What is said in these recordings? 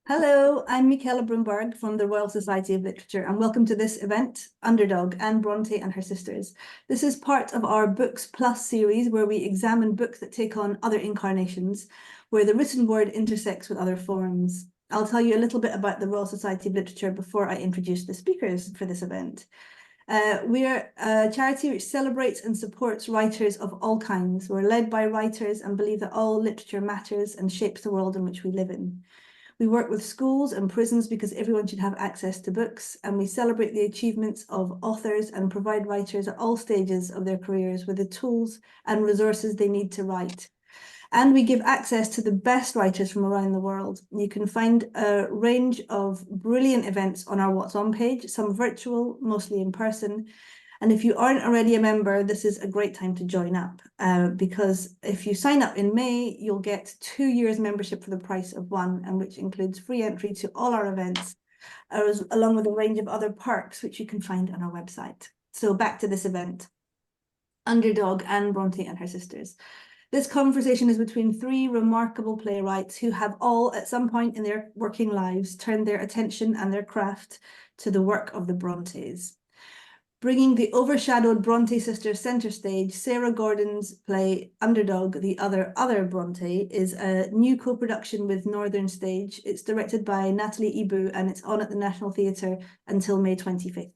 Hello, I'm Michaela Brumberg from the Royal Society of Literature, and welcome to this event, Underdog, Anne Brontë and Her Sisters. This is part of our Books Plus series where we examine books that take on other incarnations, where the written word intersects with other forms. I'll tell you a little bit about the Royal Society of Literature before I introduce the speakers for this event. We are a charity which celebrates and supports writers of all kinds. We're led by writers and believe that all literature matters and shapes the world in which we live in. We work with schools and prisons because everyone should have access to books, and we celebrate the achievements of authors and provide writers at all stages of their careers with the tools and resources they need to write. And we give access to the best writers from around the world. You can find a range of brilliant events on our What's On page, some virtual, mostly in person. And if you aren't already a member, this is a great time to join up because if you sign up in May, you'll get 2 years membership for the price of one, and which includes free entry to all our events, along with a range of other perks, which you can find on our website. So back to this event, Underdog, Anne Brontë and Her Sisters. This conversation is between three remarkable playwrights who have all, at some point in their working lives, turned their attention and their craft to the work of the Brontes. Bringing the overshadowed Brontë sisters centre stage, Sarah Gordon's play Underdog, The Other Other Brontë is a new co-production with Northern Stage. It's directed by Natalie Ibu and it's on at the National Theatre until May 25th.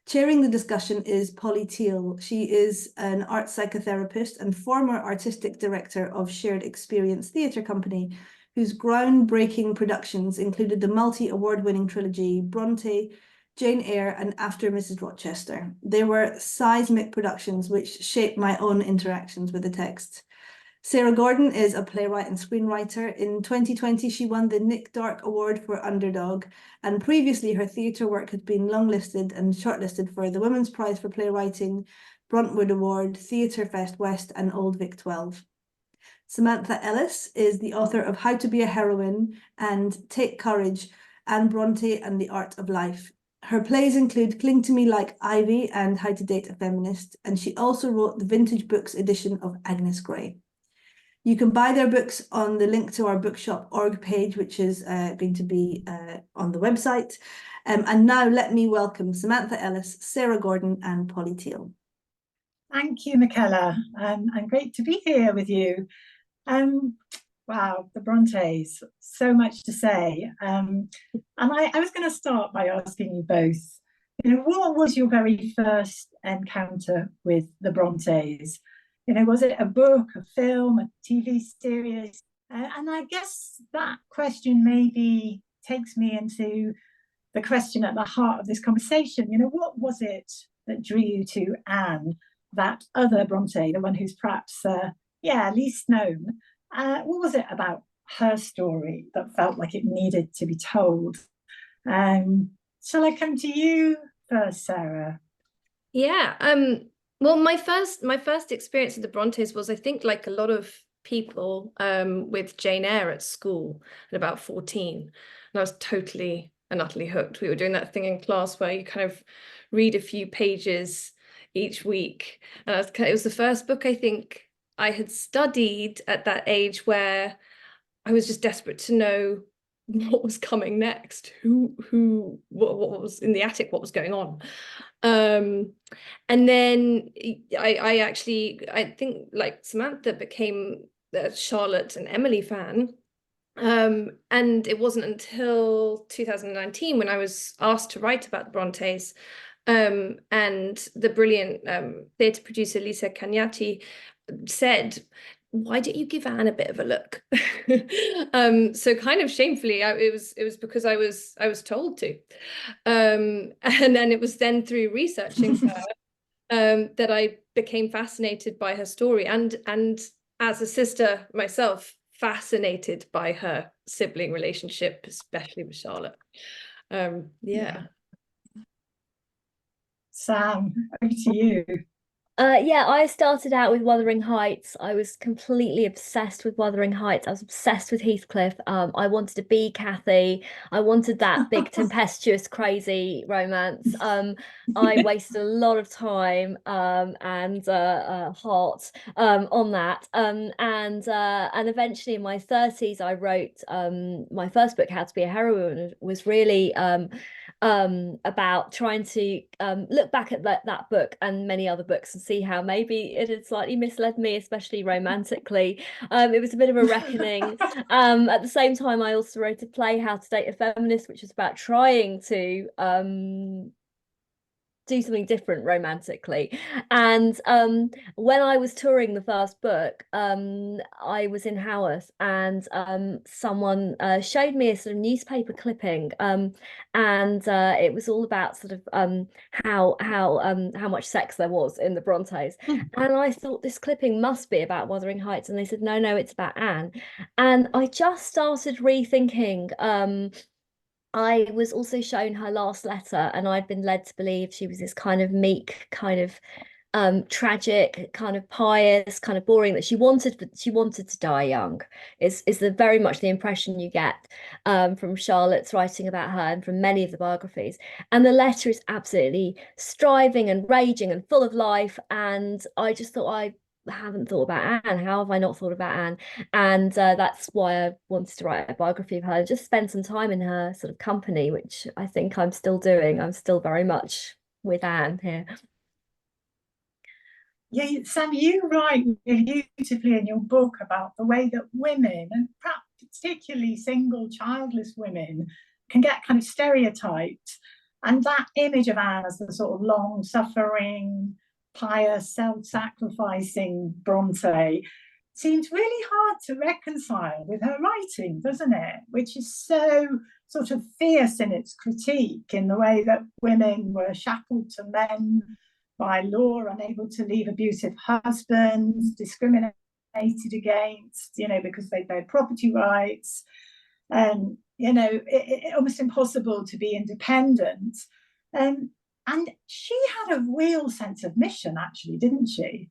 Chairing the discussion is Polly Teale. She is an art psychotherapist and former artistic director of Shared Experience Theatre Company, whose groundbreaking productions included the multi-award-winning trilogy Brontë, Jane Eyre, and After Mrs. Rochester. They were seismic productions which shaped my own interactions with the text. Sarah Gordon is a playwright and screenwriter. In 2020, she won the Nick Dark Award for Underdog, and previously her theatre work had been longlisted and shortlisted for the Women's Prize for Playwriting, Bruntwood Award, Theatre Fest West, and Old Vic 12. Samantha Ellis is the author of How to Be a Heroine and Take Courage, Anne Brontë and the Art of Life. Her plays include Cling to Me Like Ivy and How to Date a Feminist, and she also wrote the Vintage Books edition of Agnes Grey. You can buy their books on the link to our bookshop.org page, which is going to be on the website. And now let me welcome Samantha Ellis, Sarah Gordon, and Polly Teale. Thank you, Michaela, and great to be here with you. Wow, the Brontes, so much to say. And I was going to start by asking you both, what was your very first encounter with the Brontes? Was it a book, a film, a TV series? And I guess that question maybe takes me into the question at the heart of this conversation. What was it that drew you to Anne, that other Brontë, the one who's perhaps, least known? What was it about her story that felt like it needed to be told? Shall I come to you first, Sarah? Yeah. Well, my first experience with the Brontes was, I think, like a lot of people, with Jane Eyre at school at about 14. And I was totally and utterly hooked. We were doing that thing in class where you kind of read a few pages each week. And it was the first book I think I had studied at that age where I was just desperate to know what was coming next, what was in the attic, what was going on. And then I think, like Samantha, became a Charlotte and Emily fan. And it wasn't until 2019 when I was asked to write about the Brontes, and the brilliant theatre producer Lisa Cagnati said, why don't you give Anne a bit of a look? So kind of shamefully, it was because I was told to, and then it was then through researching her that I became fascinated by her story, and as a sister myself, fascinated by her sibling relationship, especially with Charlotte. Yeah. Sam, over to you. Yeah, I started out with Wuthering Heights. I was completely obsessed with Wuthering Heights. I was obsessed with Heathcliff. I wanted to be Kathy. I wanted that big, tempestuous, crazy romance. I wasted a lot of time and heart on that. And eventually in my 30s, I wrote my first book, How to Be a Heroine, was really about trying to look back at that book and many other books and see how maybe it had slightly misled me, especially romantically. It was a bit of a reckoning. At the same time, I also wrote a play, How to Date a Feminist, which was about trying to do something different romantically. And when I was touring the first book, I was in Haworth, and someone showed me a sort of newspaper clipping, and it was all about sort of how much sex there was in the Brontes. And I thought, this clipping must be about Wuthering Heights, and they said no, it's about Anne. And I just started rethinking. I was also shown her last letter, and I'd been led to believe she was this kind of meek, kind of tragic, kind of pious, kind of boring, that she wanted to die young. Is the very much the impression you get from Charlotte's writing about her and from many of the biographies. And the letter is absolutely striving and raging and full of life. And I just thought, I haven't thought about Anne. How have I not thought about Anne? And that's why I wanted to write a biography of her and just spend some time in her sort of company, which I think I'm still doing. I'm still very much with Anne here. Yeah, Sam, you write really beautifully in your book about the way that women, and perhaps particularly single childless women, can get kind of stereotyped. And that image of Anne as the sort of long-suffering, pious, self-sacrificing Bronte seems really hard to reconcile with her writing, doesn't it? Which is so sort of fierce in its critique, in the way that women were shackled to men by law, unable to leave abusive husbands, discriminated against, because they had property rights, and almost impossible to be independent. And she had a real sense of mission, actually, didn't she?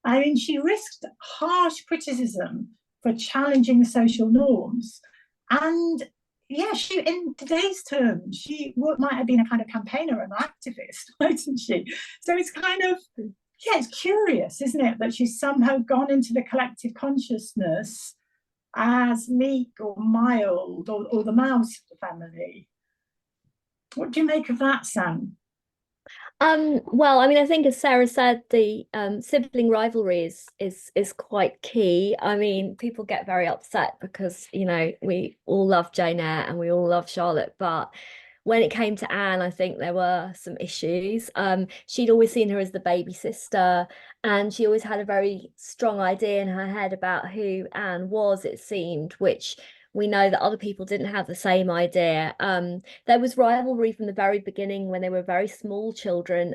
I mean, she risked harsh criticism for challenging social norms. And yeah, she, in today's terms, she might have been a kind of campaigner and activist, mightn't she? So it's kind of, yeah, it's curious, isn't it, that she's somehow gone into the collective consciousness as meek or mild, or the mouse of the family. What do you make of that, Sam? Well, I mean, I think, as Sarah said, the sibling rivalry is quite key. I mean, people get very upset because, we all love Jane Eyre and we all love Charlotte, but when it came to Anne, I think there were some issues. She'd always seen her as the baby sister, and she always had a very strong idea in her head about who Anne was, it seemed, which we know that other people didn't have the same idea. There was rivalry from the very beginning when they were very small children.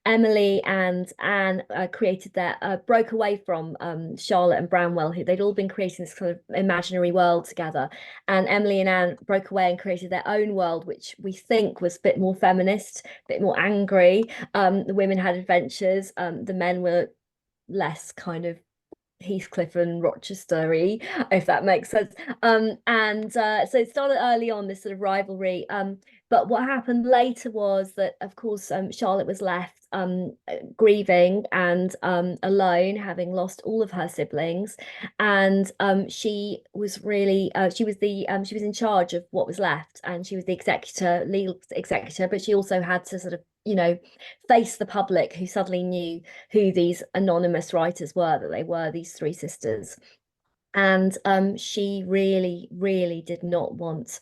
Emily and Anne broke away from Charlotte and Branwell, who they'd all been creating this kind of imaginary world together. And Emily and Anne broke away and created their own world, which we think was a bit more feminist, a bit more angry. The women had adventures. The men were less kind of Heathcliff and Rochester-y, if that makes sense. So it started early on, this sort of rivalry. But what happened later was that, of course, Charlotte was left grieving and alone, having lost all of her siblings, and she was really she was in charge of what was left, and she was the legal executor, but she also had to sort of face the public, who suddenly knew who these anonymous writers were, that they were these three sisters. And she really, really did not want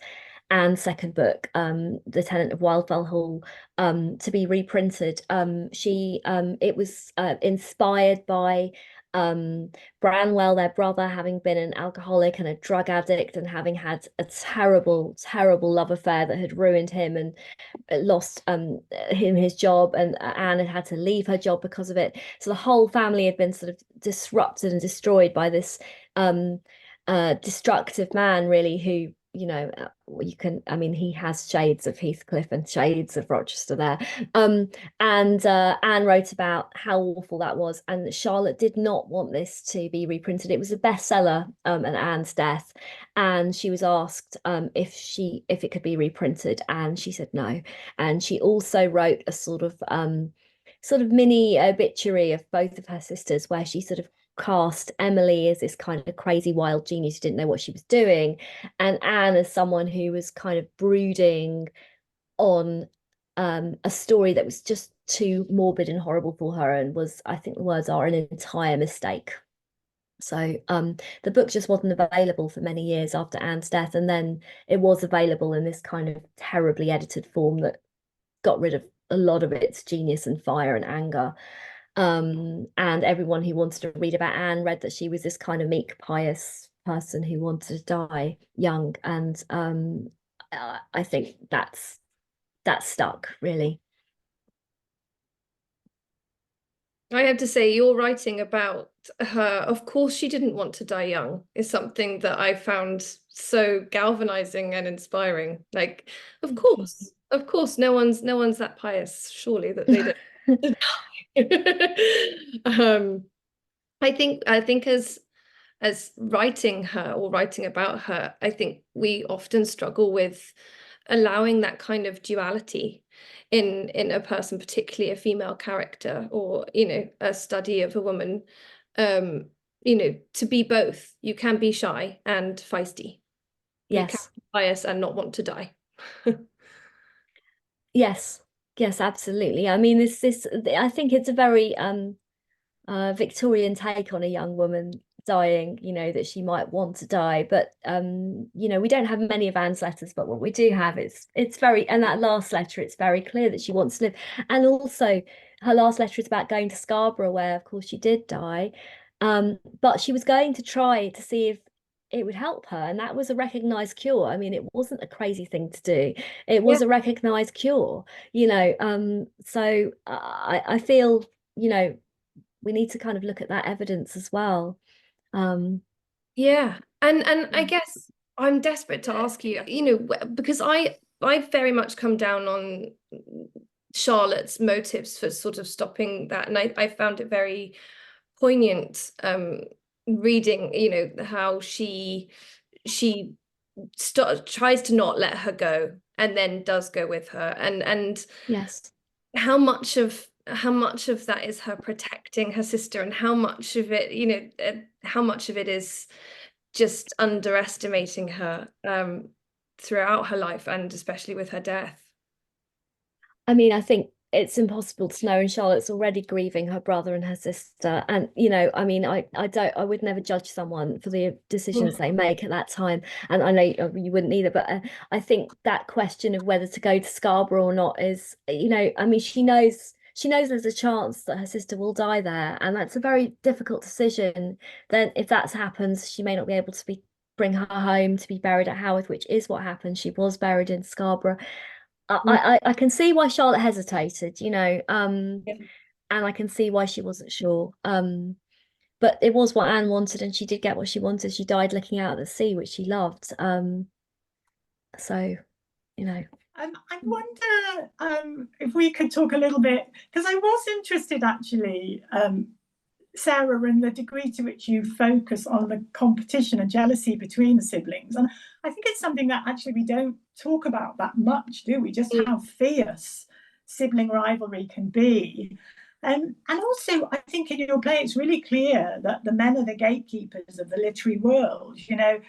Anne's second book, The Tenant of Wildfell Hall, to be reprinted. It was inspired by Branwell, their brother, having been an alcoholic and a drug addict, and having had a terrible, terrible love affair that had ruined him and lost him his job, and Anne had to leave her job because of it. So the whole family had been sort of disrupted and destroyed by this destructive man, really, who you know, you can, I mean, he has shades of Heathcliff and shades of Rochester there. And Anne wrote about how awful that was, and Charlotte did not want this to be reprinted. It was a bestseller at Anne's death, and she was asked if it could be reprinted, and she said no. And she also wrote a sort of mini obituary of both of her sisters, where she sort of cast Emily as this kind of crazy wild genius who didn't know what she was doing, and Anne as someone who was kind of brooding on a story that was just too morbid and horrible for her, and was, I think the words are, an entire mistake. So the book just wasn't available for many years after Anne's death, and then it was available in this kind of terribly edited form that got rid of a lot of its genius and fire and anger. And everyone who wanted to read about Anne read that she was this kind of meek, pious person who wanted to die young. And I think that's stuck, really. I have to say, your writing about her, of course she didn't want to die young, is something that I found so galvanizing and inspiring. Like, of course, no one's that pious, surely, that they don't. I think as writing her or writing about her, I think we often struggle with allowing that kind of duality in a person, particularly a female character, or, you know, a study of a woman, you know, to be both. You can be shy and feisty. Yes. You can be pious and not want to die. Yes, absolutely. I mean, I think it's a very Victorian take on a young woman dying, you know, that she might want to die. But you know, we don't have many of Anne's letters, but what we do have, it's very, and that last letter, it's very clear that she wants to live. And also her last letter is about going to Scarborough, where of course she did die. But she was going to try to see if it would help her, and that was a recognized cure. I mean, it wasn't a crazy thing to do. It was a recognized cure, you know. So I feel, you know, we need to kind of look at that evidence as well. Yeah, and I guess I'm desperate to ask you, you know, because I very much come down on Charlotte's motives for sort of stopping that, and I found it very poignant reading, you know, how she tries to not let her go and then does go with her, and Yes, how much of that is her protecting her sister, and how much of it, you know, how much of it is just underestimating her throughout her life, and especially with her death. I mean, I think it's impossible to know, and Charlotte's already grieving her brother and her sister, and you know, I mean, I would never judge someone for the decisions they make at that time, and I know you wouldn't either, but I think that question of whether to go to Scarborough or not is, you know, I mean, she knows there's a chance that her sister will die there, and that's a very difficult decision. Then if that happens, she may not be able to bring her home to be buried at Haworth, which is what happened. She was buried in Scarborough. I can see why Charlotte hesitated, you know, and I can see why she wasn't sure. But it was what Anne wanted, and she did get what she wanted. She died looking out at the sea, which she loved. So, you know. I wonder if we could talk a little bit, because I was interested actually, Sarah, in the degree to which you focus on the competition and jealousy between the siblings. And I think it's something that actually we don't talk about that much, do we? Just how fierce sibling rivalry can be. And also, I think in your play, it's really clear that the men are the gatekeepers of the literary world, you know,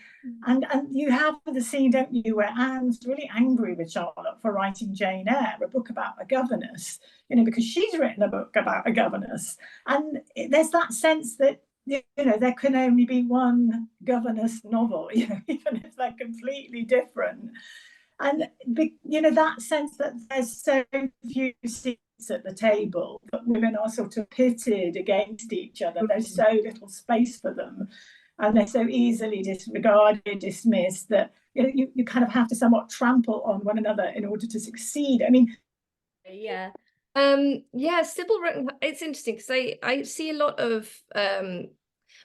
and you have the scene, don't you, where Anne's really angry with Charlotte for writing Jane Eyre, a book about a governess, you know, because she's written a book about a governess. And there's that sense that, you know, there can only be one governess novel, you know, even if they're completely different. And, you know, that sense that there's so few seats at the table, but women are sort of pitted against each other. There's so little space for them, and they're so easily disregarded, dismissed, that, you know, you kind of have to somewhat trample on one another in order to succeed. I mean, yeah. Yeah, Sybil, it's interesting because I see a lot of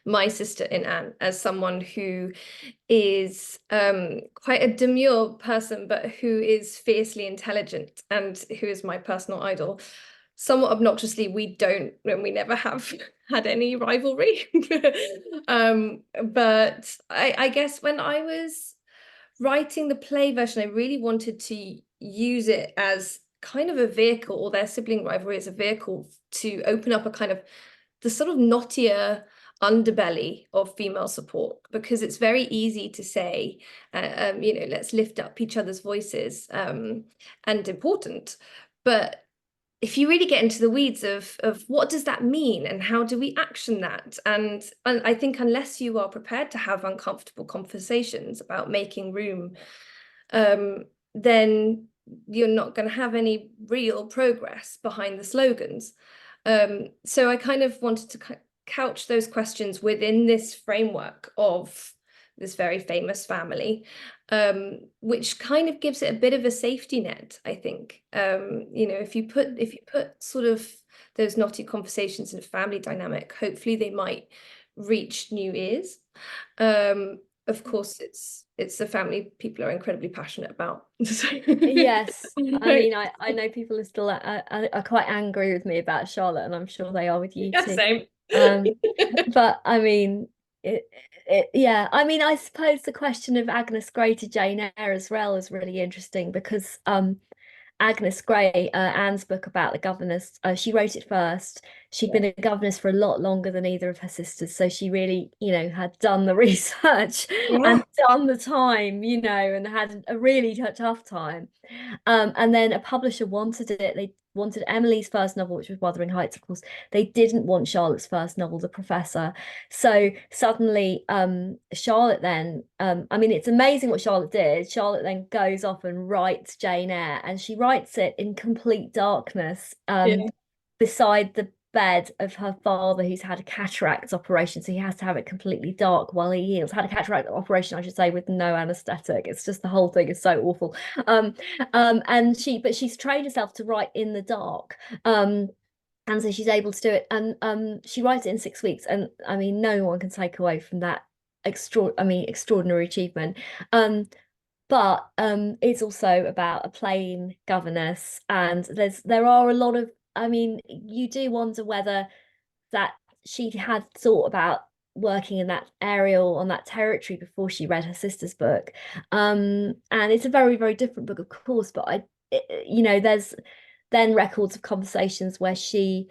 my sister in Anne as someone who is quite a demure person, but who is fiercely intelligent and who is my personal idol. Somewhat obnoxiously, we never have had any rivalry. But I guess when I was writing the play version, I really wanted to use it as kind of a vehicle, or their sibling rivalry as a vehicle to open up a kind of the sort of knottier underbelly of female support, because it's very easy to say, let's lift up each other's voices, and important. But if you really get into the weeds of what does that mean and how do we action that? And I think unless you are prepared to have uncomfortable conversations about making room, then you're not going to have any real progress behind the slogans. So I kind of wanted to couch those questions within this framework of this very famous family, which kind of gives it a bit of a safety net, I think. If you put sort of those knotty conversations in a family dynamic, hopefully they might reach new ears. Of course, it's a family people are incredibly passionate about. Yes, I mean, I know people are still are quite angry with me about Charlotte, and I'm sure they are with you too. Same. But I mean, yeah, I mean, I suppose the question of Agnes Grey to Jane Eyre as well is really interesting, because Agnes Grey, Anne's book about the governess, she wrote it first. She'd been a governess for a lot longer than either of her sisters, so she really, had done the research and done the time, and had a really tough time. And then a publisher wanted it. They wanted Emily's first novel, which was Wuthering Heights, of course. They didn't want Charlotte's first novel, The Professor. So suddenly, Charlotte then, I mean, it's amazing what Charlotte did. Charlotte then goes off and writes Jane Eyre, and she writes it in complete darkness, beside the bed of her father, who's had a cataract operation, so he has to have it completely dark while he heals. Had a cataract operation, I should say, with no anesthetic. It's just, the whole thing is so awful. And she's trained herself to write in the dark, and so she's able to do it, and she writes it in 6 weeks, and I mean, no one can take away from that extraordinary achievement. But it's also about a plain governess, and there are a lot of, I mean, you do wonder whether that she had thought about working in that area, on that territory, before she read her sister's book. And it's a very, very different book, of course, but there's then records of conversations where she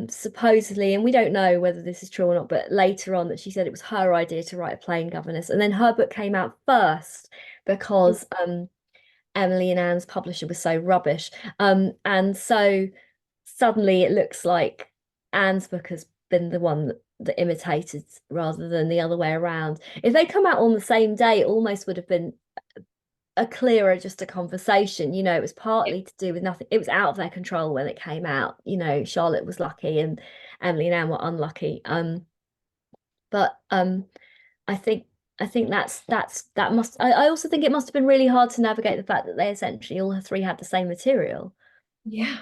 supposedly, and we don't know whether this is true or not, but later on, that she said it was her idea to write a plain governess, and then her book came out first because Emily and Anne's publisher was so rubbish, and so suddenly it looks like Anne's book has been the one that imitated, rather than the other way around. If they come out on the same day, it almost would have been a clearer, just a conversation. It was partly to do with nothing. It was out of their control when it came out. Charlotte was lucky and Emily and Anne were unlucky. But I think that must. I also think it must have been really hard to navigate the fact that they essentially all three had the same material. Yeah.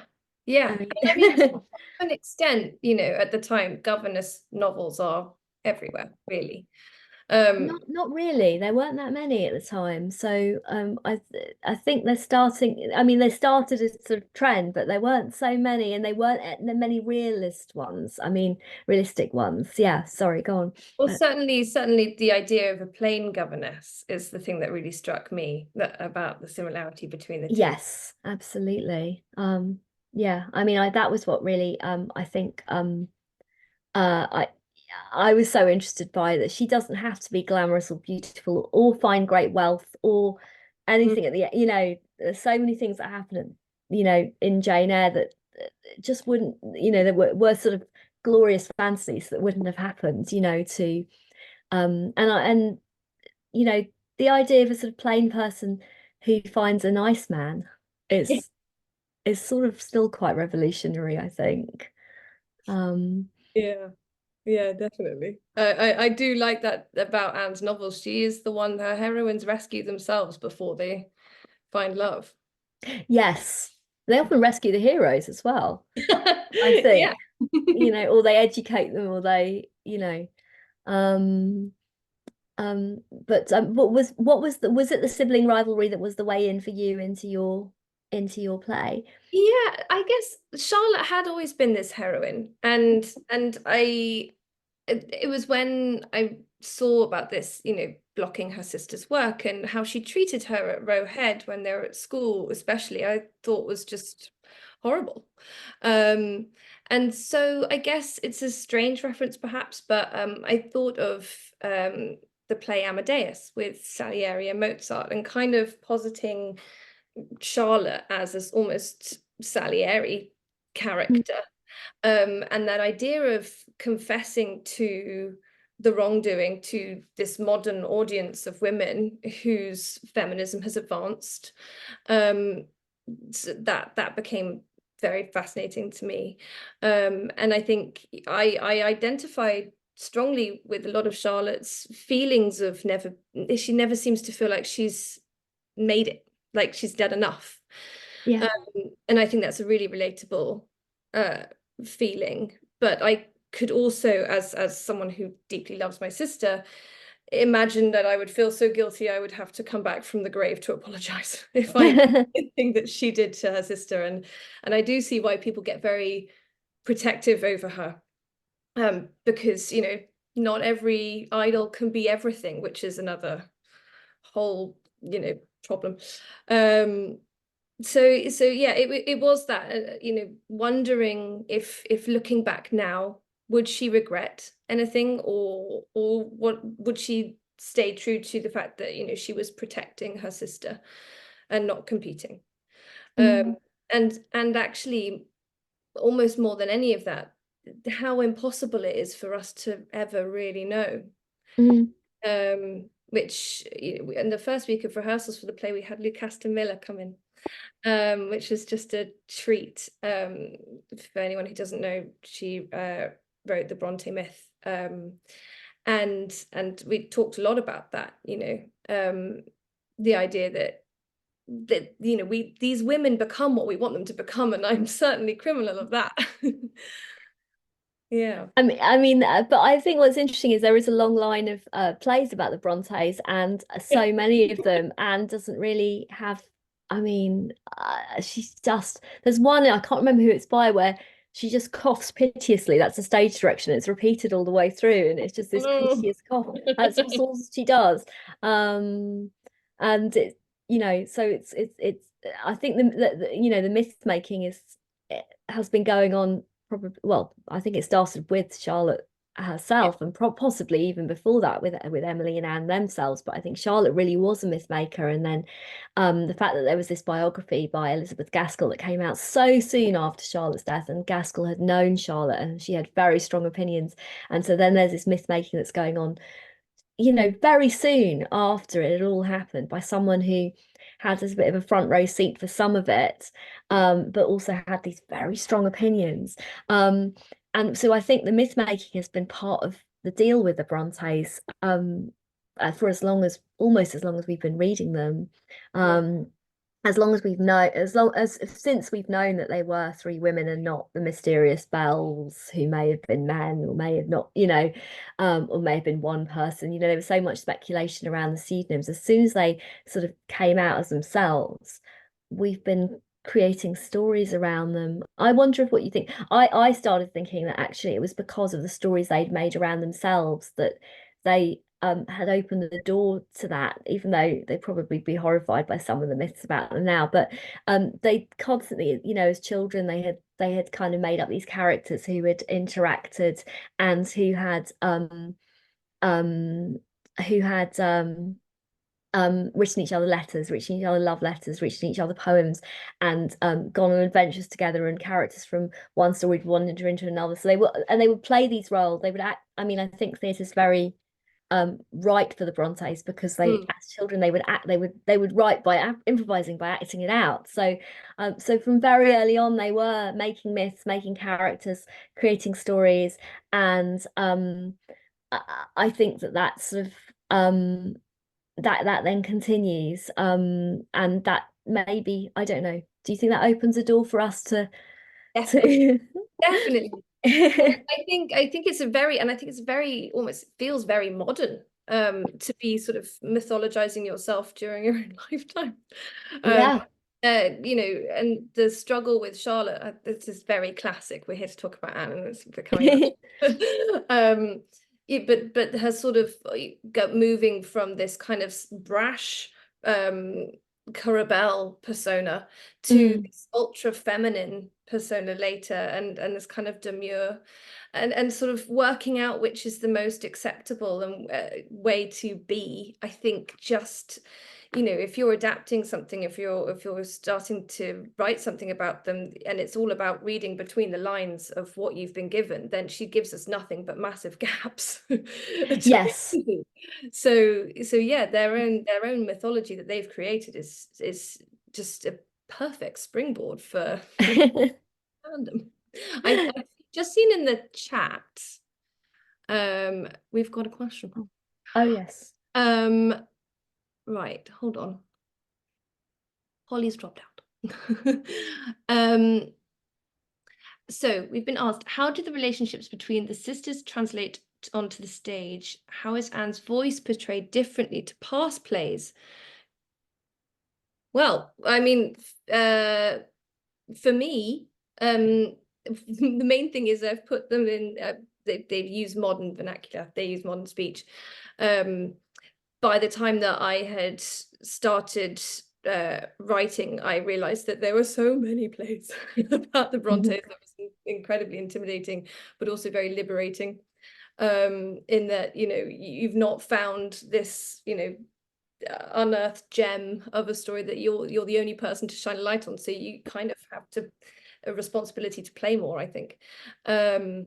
I mean, to an extent, at the time, governess novels are everywhere, really. Not really. There weren't that many at the time. So I think they're starting. I mean, they started as a sort of trend, but there weren't so many, and they weren't many realistic ones. Yeah. Sorry, go on. Well, certainly the idea of a plain governess is the thing that really struck me, about the similarity between the two. Yes, absolutely. Yeah. I mean, that was what really I think I was so interested by that. She doesn't have to be glamorous or beautiful or find great wealth or anything at the there's so many things that happen in Jane Eyre that just wouldn't, there were sort of glorious fantasies that wouldn't have happened, to and the idea of a sort of plain person who finds a nice man is sort of still quite revolutionary, I think. Yeah, definitely. I do like that about Anne's novels. She is the one, her heroines rescue themselves before they find love. Yes, they often rescue the heroes as well. I think, or they educate them, or they, But was it the sibling rivalry that was the way in for you into your play? Yeah, I guess Charlotte had always been this heroine, and it was when I saw about this, blocking her sister's work and how she treated her at row head when they were at school, especially, I thought was just horrible. And so I guess it's a strange reference perhaps, but I thought of the play Amadeus with Salieri and Mozart, and kind of positing Charlotte as this almost Salieri character. And that idea of confessing to the wrongdoing to this modern audience of women whose feminism has advanced, so that became very fascinating to me. And I think I identified strongly with a lot of Charlotte's feelings of she never seems to feel like she's made it, like she's done enough. Yeah. And I think that's a really relatable feeling. But I could also, as someone who deeply loves my sister, imagine that I would feel so guilty I would have to come back from the grave to apologize if I did anything that she did to her sister. And I do see why people get very protective over her, because not every idol can be everything, which is another whole problem. So yeah, it was that wondering if looking back now, would she regret anything, or what would she stay true to the fact that she was protecting her sister and not competing. And actually, almost more than any of that, how impossible it is for us to ever really know. Which in the first week of rehearsals for the play, we had Lucasta Miller come in, which was just a treat. For anyone who doesn't know, she wrote the Brontë myth, and we talked a lot about that. The idea that these women become what we want them to become, and I'm certainly criminal of that. Yeah. I mean, but I think what's interesting is there is a long line of plays about the Brontes, and so many of them, and doesn't really have. I mean, she's just, there's one, I can't remember who it's by, where she just coughs piteously. That's a stage direction. It's repeated all the way through, and it's just this piteous cough. That's all she does. And it, so it's I think the myth making has been going on. Probably, well, I think it started with Charlotte herself, and possibly even before that with Emily and Anne themselves. But I think Charlotte really was a myth maker, and then the fact that there was this biography by Elizabeth Gaskell that came out so soon after Charlotte's death, and Gaskell had known Charlotte and she had very strong opinions, and so then there's this myth making that's going on, very soon after it had all happened, by someone who had this bit of a front row seat for some of it, but also had these very strong opinions. And so I think the myth making has been part of the deal with the Brontes for almost as long as we've been reading them. As long as we've known, since we've known that they were three women and not the mysterious bells who may have been men or may have not, or may have been one person. There was so much speculation around the pseudonyms. As soon as they sort of came out as themselves, we've been creating stories around them. I wonder what you think. I started thinking that actually it was because of the stories they'd made around themselves that they had opened the door to that, even though they'd probably be horrified by some of the myths about them now. But they constantly, as children, they had kind of made up these characters who had interacted and who had written each other letters, written each other love letters, written each other poems, and gone on adventures together, and characters from one story would wander into another. So they would play these roles. They would act. I mean, I think theatre's very right for the Brontes, because they as children they would write by improvising, by acting it out. So from very early on they were making myths, making characters, creating stories, and I think that sort of that then continues, and that maybe, I don't know, do you think that opens a door for us to Definitely. I think it's a very, and I think it's very, almost feels very modern, to be sort of mythologizing yourself during your own lifetime. Yeah. You know, and the struggle with Charlotte, this is very classic. We're here to talk about Anne, and it's becoming but her sort of moving from this kind of brash Carabelle persona to this ultra feminine persona later, and this kind of demure, and sort of working out which is the most acceptable and way to be. I think just, you know, if you're adapting something, if you're starting to write something about them, and it's all about reading between the lines of what you've been given, then she gives us nothing but massive gaps. Yes. So yeah, their own mythology that they've created is just a perfect springboard for fandom. I've just seen in the chat, we've got a question. Oh yes. Right, hold on. Polly's dropped out. So we've been asked, how do the relationships between the sisters translate onto the stage? How is Anne's voice portrayed differently to past plays? Well, I mean, for me, the main thing is I've put them in, they've used modern vernacular, they use modern speech. By the time that I had started writing, I realized that there were so many plays about the Brontes that was incredibly intimidating, but also very liberating, in that, you know, you've not found this, you know, unearthed gem of a story that you're the only person to shine a light on, so you kind of have a responsibility to play more, I think. And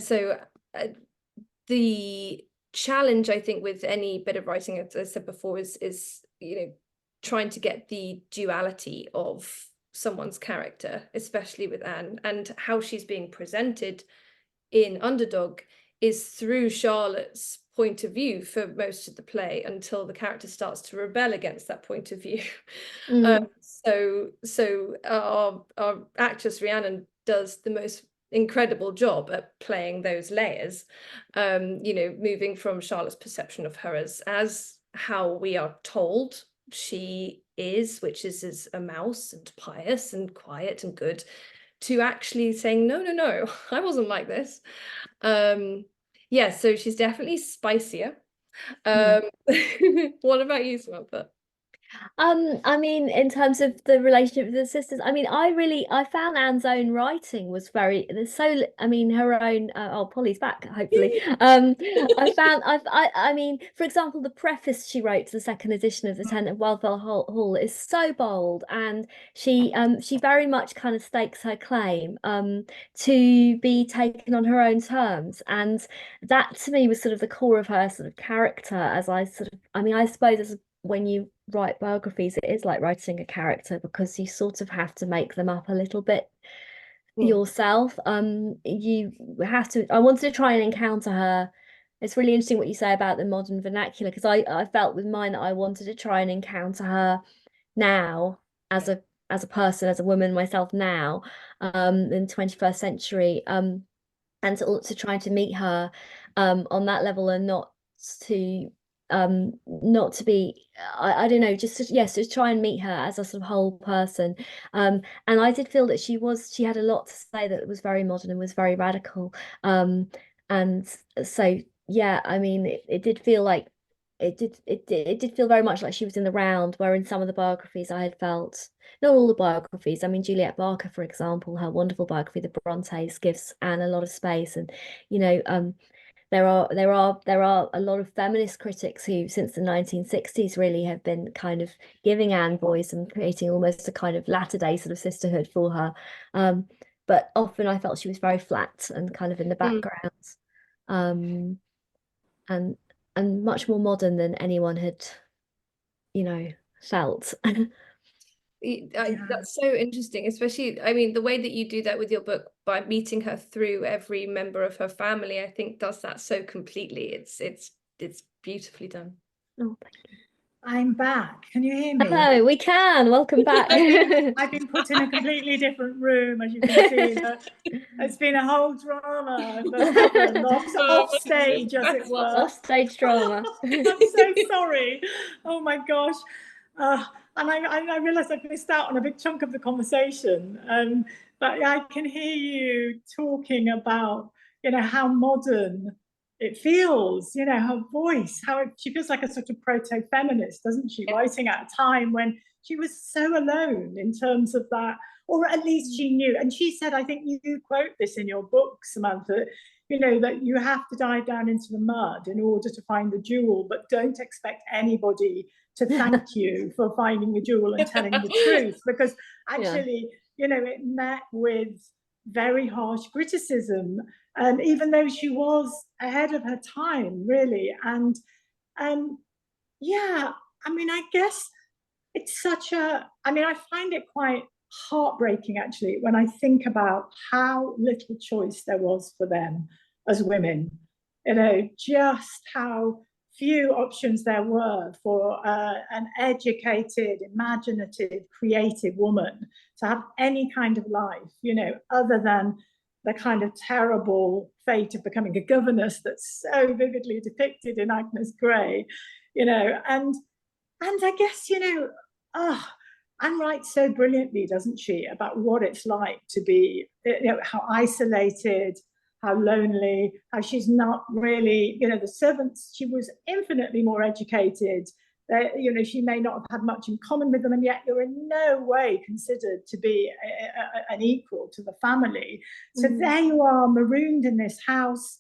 so the challenge, I think, with any bit of writing, as I said before, is you know, trying to get the duality of someone's character, especially with Anne, and how she's being presented in Underdog is through Charlotte's point of view for most of the play, until the character starts to rebel against that point of view. So our actress Rhiannon does the most incredible job at playing those layers, you know, moving from Charlotte's perception of her as how we are told she is, which is as a mouse and pious and quiet and good, to actually saying, no, I wasn't like this. Yeah, so she's definitely spicier. What about you, Samantha? I mean, in terms of the relationship with the sisters, I mean, I found Anne's own writing was very, I mean, her own, oh, Polly's back, hopefully. I mean, for example, the preface she wrote to the second edition of the Tent of Wildfell Hall is so bold, and she very much kind of stakes her claim, to be taken on her own terms. And that to me was sort of the core of her sort of character, as I sort of, I mean, I suppose when you write biographies, it is like writing a character, because you sort of have to make them up a little bit yourself. You have to, I wanted to try and encounter her. It's really interesting what you say about the modern vernacular, because I felt with mine that I wanted to try and encounter her now as a person, as a woman myself now, in the 21st century, and to try to meet her on that level, and not to be, I don't know, just to try and meet her as a sort of whole person. And I did feel that she had a lot to say that was very modern and was very radical. And so yeah, I mean, it did feel like it did feel very much like she was in the round, where in some of the biographies I had felt, not all the biographies, I mean, Juliet Barker, for example, her wonderful biography, The Brontes, gives Anne a lot of space. And you know, there are a lot of feminist critics who, since the 1960s, really have been kind of giving Anne voice and creating almost a kind of latter-day sort of sisterhood for her. But often I felt she was very flat and kind of in the background, and much more modern than anyone had, you know, felt. That's so interesting, especially, I mean, the way that you do that with your book by meeting her through every member of her family, I think does that so completely. It's beautifully done. Oh, thank you. I'm back. Can you hear me? Hello, we can. Welcome back. I've been put in a completely different room, as you can see. It's been a whole drama that's happened off stage, as it were. Off-stage drama. I'm so sorry. Oh my gosh. And I realised I've missed out on a big chunk of the conversation. But I can hear you talking about, how modern it feels, her voice, she feels like a sort of proto-feminist, doesn't she? Writing at a time when she was so alone in terms of that, or at least she knew. And she said, I think you quote this in your book, Samantha, that you have to dive down into the mud in order to find the jewel, but don't expect anybody to thank you for finding the jewel and telling the truth, because actually, it met with very harsh criticism, even though she was ahead of her time, really. And yeah, I guess it's I find it quite heartbreaking, actually, when I think about how little choice there was for them as women, just how few options there were for an educated, imaginative, creative woman to have any kind of life, other than the kind of terrible fate of becoming a governess that's so vividly depicted in Agnes Grey, and I guess, Anne writes so brilliantly, doesn't she, about what it's like to be, how isolated, how lonely, how she's not really, the servants, she was infinitely more educated. She may not have had much in common with them, and yet you're in no way considered to be an equal to the family. So there you are, marooned in this house,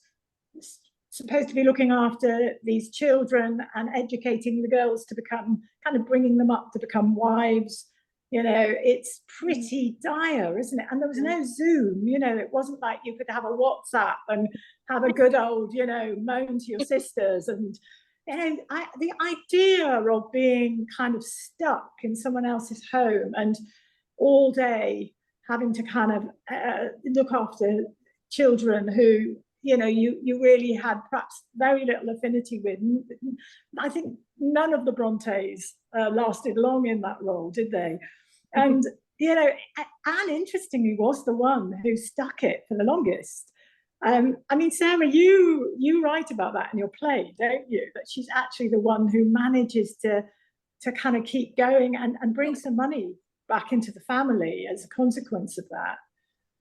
supposed to be looking after these children and educating the girls to become, kind of bringing them up to become wives. It's pretty dire, isn't it? And there was no Zoom, it wasn't like you could have a WhatsApp and have a good old, moan to your sisters. And, the idea of being kind of stuck in someone else's home and all day having to kind of look after children who, you really had perhaps very little affinity with. I think none of the Brontes lasted long in that role, did they? And, Anne, interestingly, was the one who stuck it for the longest. Sarah, you write about that in your play, don't you? That she's actually the one who manages to kind of keep going and bring some money back into the family as a consequence of that.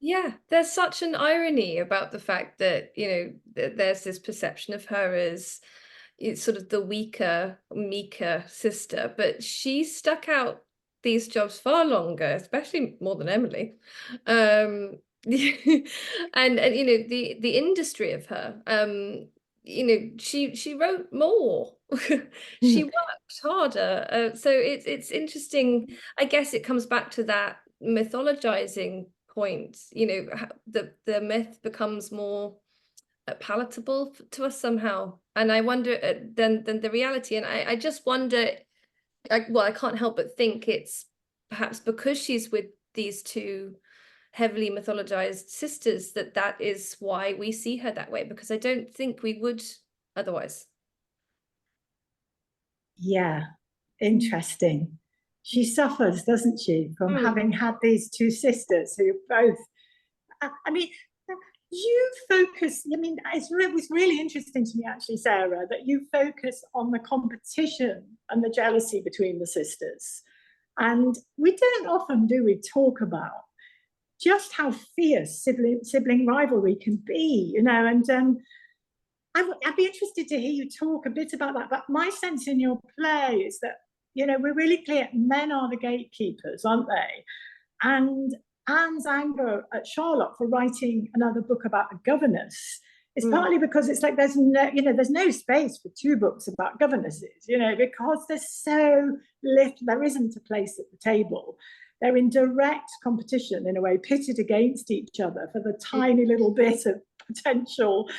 Yeah, there's such an irony about the fact that, there's this perception of her as it's sort of the weaker, meeker sister, but she stuck out these jobs far longer, especially more than Emily. And the industry of her, she wrote more. She worked harder. So it's interesting. I guess it comes back to that mythologizing point, the myth becomes more palatable to us somehow, and I wonder than the reality. And I just wonder, I can't help but think it's perhaps because she's with these two heavily mythologized sisters that is why we see her that way, because I don't think we would otherwise. Yeah, interesting. She suffers, doesn't she, from having had these two sisters who both, you focus, it was really interesting to me, actually, Sarah, that you focus on the competition and the jealousy between the sisters. And we don't often, do we, talk about just how fierce sibling rivalry can be, and I'd be interested to hear you talk a bit about that. But my sense in your play is that, we're really clear men are the gatekeepers, aren't they? And Anne's anger at Charlotte for writing another book about a governess is partly because it's like there's no space for two books about governesses, because there's so little, there isn't a place at the table. They're in direct competition, in a way, pitted against each other for the tiny little bit of potential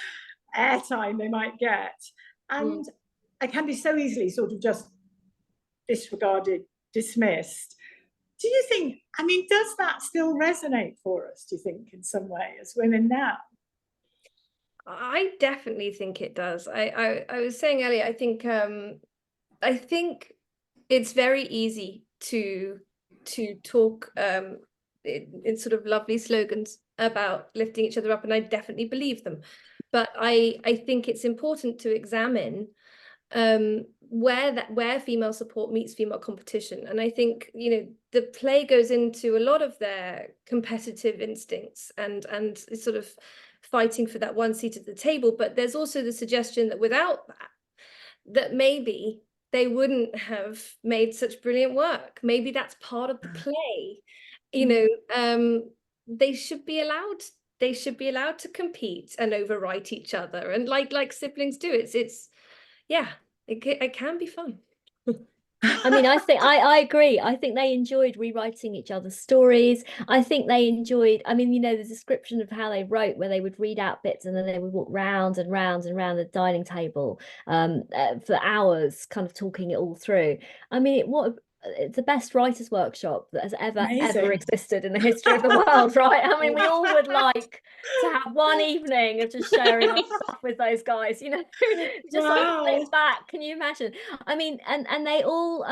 airtime they might get. And it can be so easily sort of just disregarded, dismissed. Do you think, does that still resonate for us, do you think, in some way, as women now? I definitely think it does. I was saying earlier, I think it's very easy to talk in sort of lovely slogans about lifting each other up, and I definitely believe them. But I think it's important to examine where female support meets female competition. And I think, you know, the play goes into a lot of their competitive instincts and sort of fighting for that one seat at the table. But there's also the suggestion that without that maybe they wouldn't have made such brilliant work. Maybe that's part of the play. You know, they should be allowed to compete and overwrite each other, and like siblings do. It's yeah, it can be fun. I mean, I think I agree. I think they enjoyed rewriting each other's stories. I think they enjoyed, I mean, you know, the description of how they wrote, where they would read out bits and then they would walk round and round and round the dining table for hours, kind of talking it all through. I mean, it's the best writers' workshop that has ever existed in the history of the world, right? I mean, we all would like to have one evening of just sharing our stuff with those guys, you know, just like sit back. Can you imagine? I mean, and they all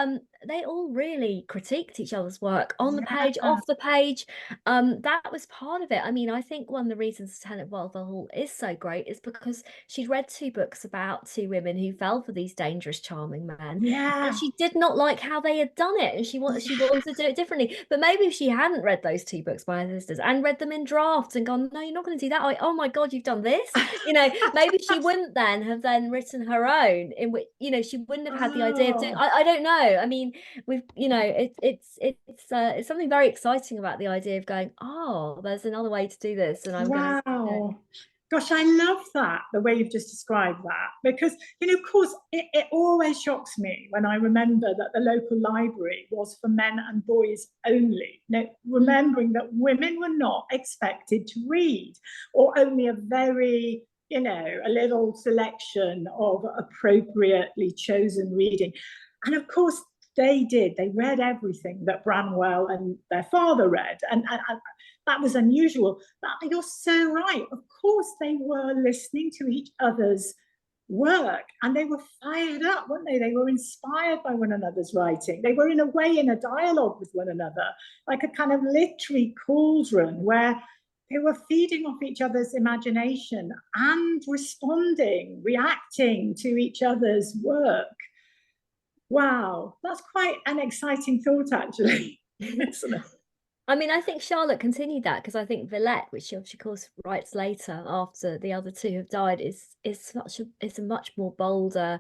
really critiqued each other's work on the page, off the page. That was part of it. I mean, I think one of the reasons Lieutenant Walthall is so great is because she'd read 2 books about 2 women who fell for these dangerous, charming men. And she did not like how they had done it, and she wanted to do it differently. But maybe if she hadn't read those 2 books by her sisters and read them in drafts and gone, no, you're not going to do that. Oh my God, you've done this. You know, maybe she wouldn't then have written her own, in which, you know, she wouldn't have had the idea of doing. I don't know. I mean, we've, you know, it's something very exciting about the idea of going, oh, there's another way to do this, and I'm going to. Gosh, I love that, the way you've just described that, because, you know, of course, it always shocks me when I remember that the local library was for men and boys only. You know, remembering that women were not expected to read, or only a very, you know, a little selection of appropriately chosen reading. And of course, they did. They read everything that Branwell and their father read. And that was unusual. But you're so right. Of course, they were listening to each other's work, and they were fired up, weren't they? They were inspired by one another's writing. They were, in a way, in a dialogue with one another, like a kind of literary cauldron where they were feeding off each other's imagination and reacting to each other's work. Wow, that's quite an exciting thought, actually, isn't it? I mean, I think Charlotte continued that, because I think Villette, which she of course writes later after the other 2 have died, is a much more bolder,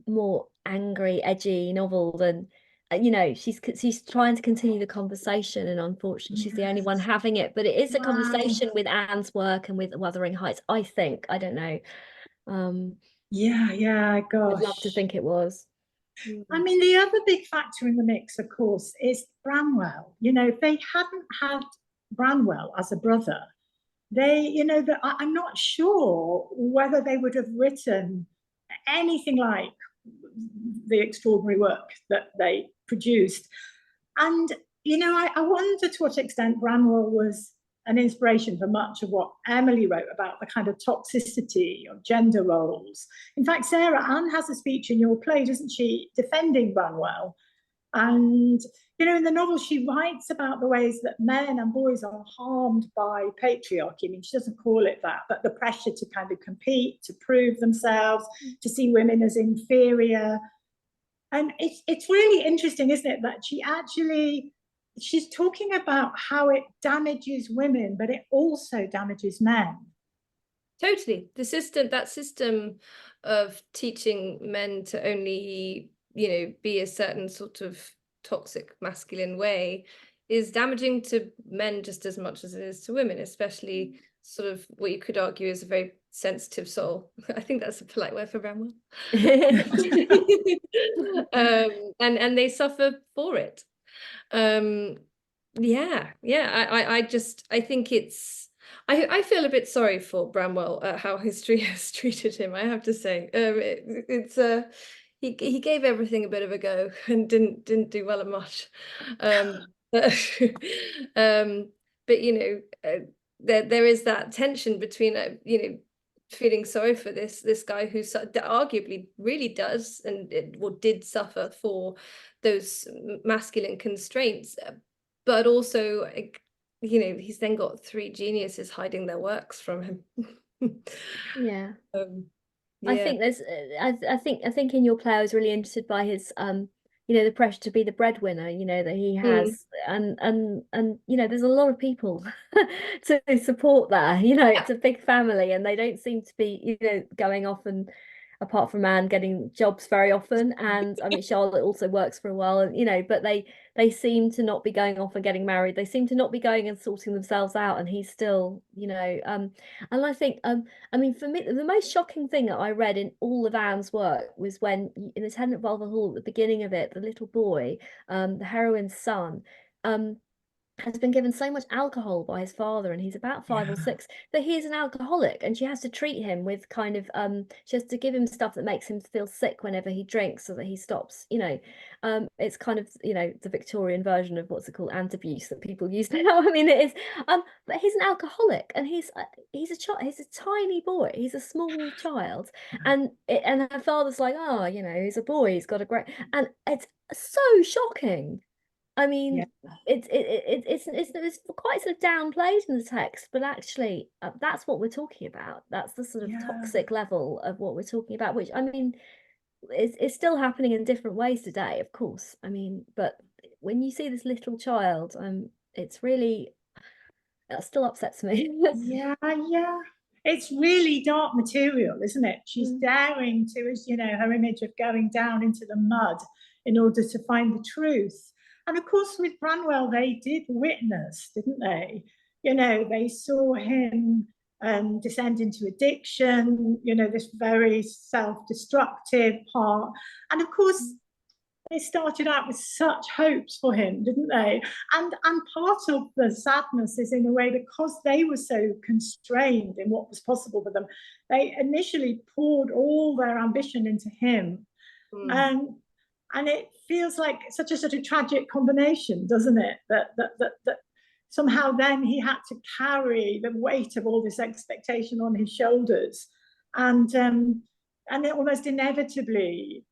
more angry, edgy novel than, you know, she's trying to continue the conversation, and unfortunately she's the only one having it. But it is a conversation with Anne's work and with Wuthering Heights, I think. I don't know. Gosh, I'd love to think it was. I mean, the other big factor in the mix, of course, is Branwell. You know, if they hadn't had Branwell as a brother, you know, I'm not sure whether they would have written anything like the extraordinary work that they produced. And, you know, I wonder to what extent Branwell was an inspiration for much of what Emily wrote about the kind of toxicity of gender roles. In fact, Sarah Ann has a speech in your play, doesn't she, defending Branwell. And, you know, in the novel, she writes about the ways that men and boys are harmed by patriarchy. I mean, she doesn't call it that, but the pressure to kind of compete, to prove themselves, to see women as inferior. And it's really interesting, isn't it, that she's talking about how it damages women, but it also damages men. Totally. That system of teaching men to only, you know, be a certain sort of toxic masculine way is damaging to men just as much as it is to women, especially sort of what you could argue is a very sensitive soul. I think that's a polite word for Branwell. And they suffer for it. I think I feel a bit sorry for Branwell at how history has treated him, I have to say. He gave everything a bit of a go and didn't do well at much. But you know, there is that tension between you know, feeling sorry for this guy who arguably really does did suffer for those masculine constraints, but also, you know, he's then got three geniuses hiding their works from him. Yeah. Yeah. I think there's I think in your play I was really interested by his you know, the pressure to be the breadwinner, you know, that he has, and you know, there's a lot of people to support there, you know, it's a big family, and they don't seem to be, you know, going off and, apart from Anne, getting jobs very often. And I mean, Charlotte also works for a while, and you know, but they seem to not be going off and getting married. They seem to not be going and sorting themselves out, and he's still, you know, and I think I mean, for me, the most shocking thing that I read in all of Anne's work was when, in the Tenant Vulva Hall, at the beginning of it, the little boy, the heroine's son, has been given so much alcohol by his father, and he's about 5 or 6, that he's an alcoholic, and she has to treat him with kind of she has to give him stuff that makes him feel sick whenever he drinks, so that he stops, you know. It's kind of, you know, the Victorian version of what's it called, anti-abuse, that people use now. I mean, it is but he's an alcoholic, and he's a child, he's a tiny boy, he's a small child, and her father's like, oh, you know, he's a boy, he's got a great, and it's so shocking. I mean, it's quite sort of downplayed in the text, but actually that's what we're talking about. That's the sort of toxic level of what we're talking about, which, I mean, it's still happening in different ways today, of course. I mean, but when you see this little child, it's really, that still upsets me. Yeah. It's really dark material, isn't it? She's daring to, as you know, her image of going down into the mud in order to find the truth. And of course, with Branwell, they did witness, didn't they? You know, they saw him descend into addiction, you know, this very self-destructive part. And of course, they started out with such hopes for him, didn't they? And part of the sadness is, in a way, because they were so constrained in what was possible for them, they initially poured all their ambition into him. And it feels like such a sort of tragic combination, doesn't it? That somehow then he had to carry the weight of all this expectation on his shoulders, and it almost inevitably,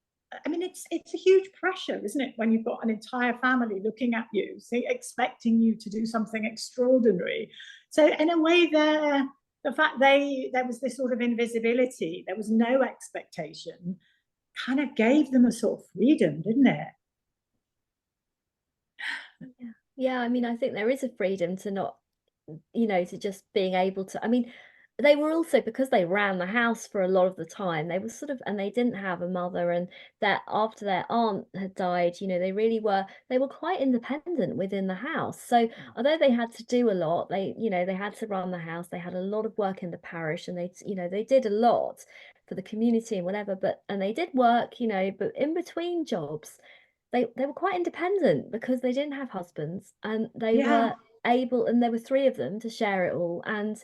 I mean, it's a huge pressure, isn't it, when you've got an entire family looking at you, expecting you to do something extraordinary. So in a way, the fact there was this sort of invisibility, there was no expectation, kind of gave them a sort of freedom, didn't it? Yeah, I mean, I think there is a freedom to not, you know, to just being able to, I mean, they were also, because they ran the house for a lot of the time, they were sort of, and they didn't have a mother, and that after their aunt had died, you know, they were quite independent within the house. So although they had to do a lot, they, you know, they had to run the house, they had a lot of work in the parish, and they, you know, they did a lot for the community and whatever, and they did work, you know, but in between jobs, they were quite independent, because they didn't have husbands, and they were able, and there were 3 of them to share it all. And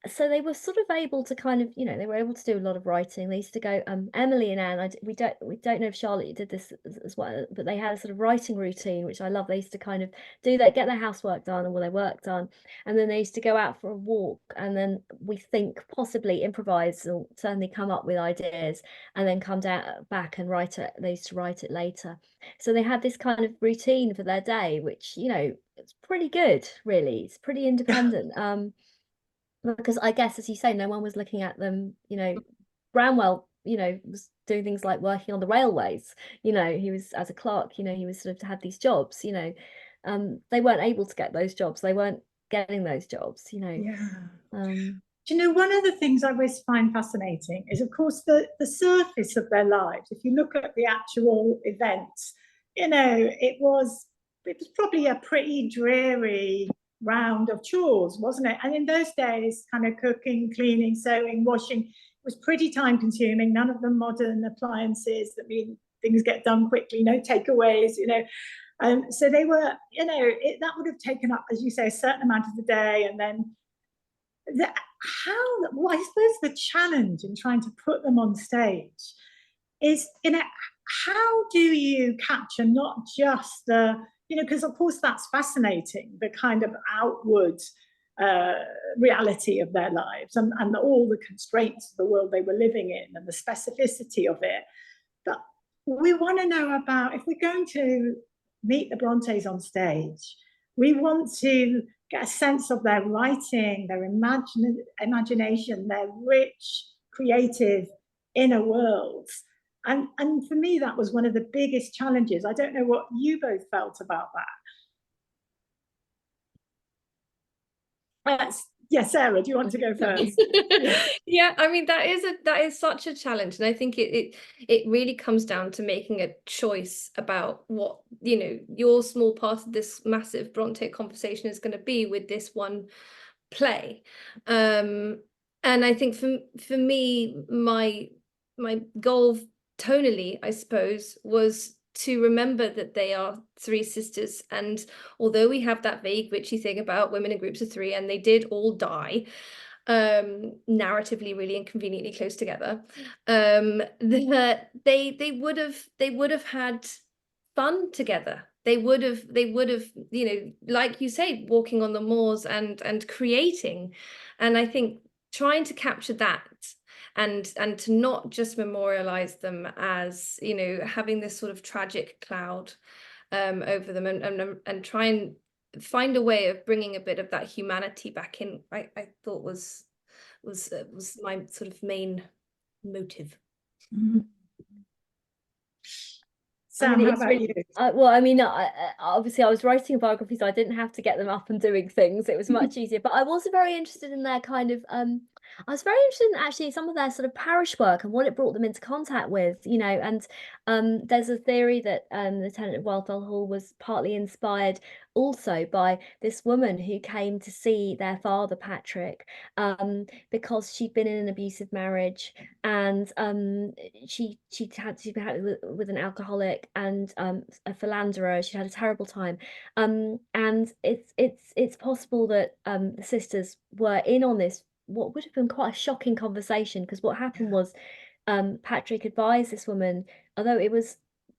so they were sort of able to kind of, you know, they were able to do a lot of writing. They used to go, Emily and Anne, we don't know if Charlotte did this as well, but they had a sort of writing routine, which I love. They used to kind of do that, get their housework done and all their work done, and then they used to go out for a walk, and then we think possibly improvise, or certainly come up with ideas, and then come back and write it. They used to write it later. So they had this kind of routine for their day, which, you know, it's pretty good, really. It's pretty independent. Because I guess, as you say, no one was looking at them, you know. Branwell, you know, was doing things like working on the railways, you know, he was, as a clerk, you know, he was sort of had these jobs, you know. They weren't able to get those jobs, they weren't getting those jobs, you know. Do you know, one of the things I always find fascinating is, of course, the surface of their lives. If you look at the actual events, you know, it was probably a pretty dreary round of chores, wasn't it? And in those days, kind of cooking, cleaning, sewing, washing was pretty time consuming. None of the modern appliances that mean things get done quickly, no takeaways, you know. So they were, you know, that would have taken up, as you say, a certain amount of the day. And then well, I suppose the challenge in trying to put them on stage is, you know, how do you capture not just the, you know, because of course that's fascinating, the kind of outward reality of their lives, and all the constraints of the world they were living in and the specificity of it. But we want to know about, if we're going to meet the Brontes on stage, we want to get a sense of their writing, their imagination, their rich, creative inner worlds. And for me, that was one of the biggest challenges. I don't know what you both felt about that. Yeah, Sarah, do you want to go first? Yeah, I mean, that is such a challenge, and I think it really comes down to making a choice about what, you know, your small part of this massive Bronte conversation is going to be with this one play. And I think for me, my goal tonally, I suppose, was to remember that they are three sisters, and although we have that vague witchy thing about women in groups of three, and they did all die narratively really inconveniently close together, that they would have had fun together. They would have, you know, like you say, walking on the moors and creating. And I think trying to capture that, and to not just memorialize them as, you know, having this sort of tragic cloud over them, and try and find a way of bringing a bit of that humanity back in, I thought was my sort of main motive. Mm-hmm. Sam, how about you? Well, I mean, obviously I was writing a biography, so I didn't have to get them up and doing things. It was much easier. But I'm also very interested in their kind of, I was very interested in actually some of their sort of parish work and what it brought them into contact with, you know. And there's a theory that the tenant of Wildfell Hall was partly inspired also by this woman who came to see their father, Patrick, because she'd been in an abusive marriage, and she'd been with an alcoholic and a philanderer. She had a terrible time, and it's possible that the sisters were in on this, what would have been quite a shocking conversation, because what happened was Patrick advised this woman, although it was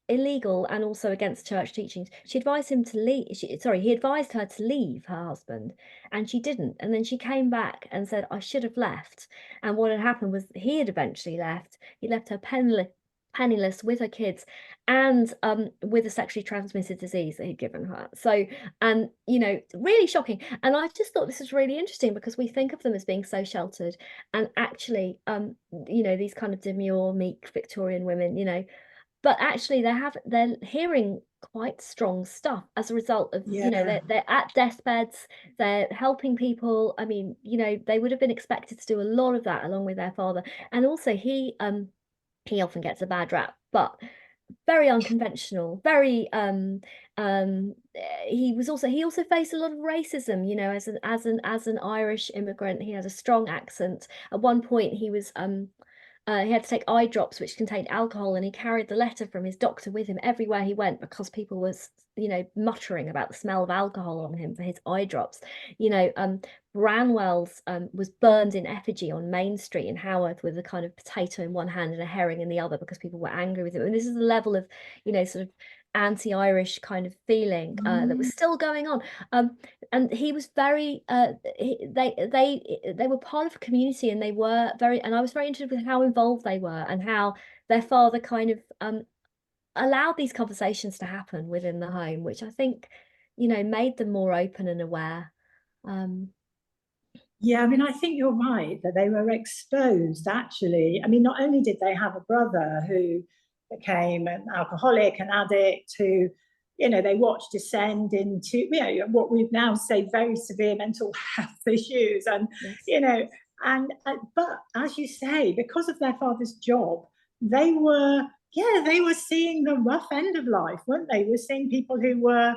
illegal and also against church teachings, she advised him to leave. He advised her to leave her husband, and she didn't. And then she came back and said, I should have left. And what had happened was he had eventually left. He left her penniless with her kids, and with a sexually transmitted disease that he'd given her. So, and you know, really shocking. And I just thought this was really interesting, because we think of them as being so sheltered, and actually you know, these kind of demure, meek Victorian women, you know, but actually they're hearing quite strong stuff as a result of, you know, they're at deathbeds, they're helping people. I mean, you know, they would have been expected to do a lot of that along with their father. And also he often gets a bad rap, but very unconventional, very he also faced a lot of racism, you know, as an Irish immigrant. He has a strong accent. At one point he was he had to take eye drops which contained alcohol, and he carried the letter from his doctor with him everywhere he went, because people was, you know, muttering about the smell of alcohol on him for his eye drops. You know, Branwell's was burned in effigy on Main Street in Haworth with a kind of potato in one hand and a herring in the other, because people were angry with him. And this is the level of, you know, sort of anti-Irish kind of feeling that was still going on. And he was very they were part of a community, and they were very, and I was very interested with how involved they were, and how their father kind of allowed these conversations to happen within the home, which I think, you know, made them more open and aware. Yeah, I mean, I think you're right that they were exposed, actually. I mean, not only did they have a brother who became an alcoholic, an addict, who, you know, they watched descend into, you know, what we've now say very severe mental health issues. And, you know, and but as you say, because of their father's job, they were seeing the rough end of life, weren't they? We're seeing people who were,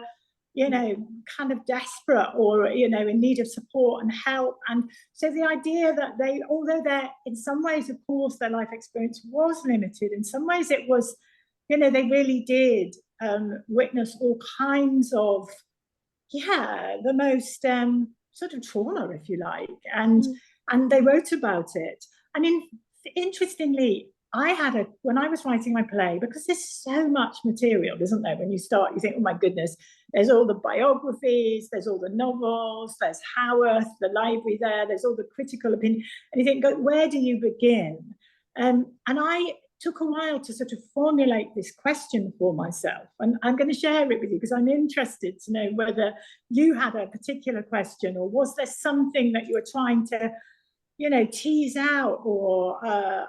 you know, kind of desperate, or, you know, in need of support and help. And so the idea that they, although they're, in some ways, of course, their life experience was limited, in some ways it was, you know, they really did witness all kinds of, the most sort of trauma, if you like. And they wrote about it. I mean, interestingly, when I was writing my play, because there's so much material, isn't there? When you start, you think, oh my goodness, there's all the biographies, there's all the novels, there's Howarth, the library there's all the critical opinion. And you think, where do you begin? And I took a while to sort of formulate this question for myself. And I'm going to share it with you because I'm interested to know whether you had a particular question, or was there something that you were trying to, tease out or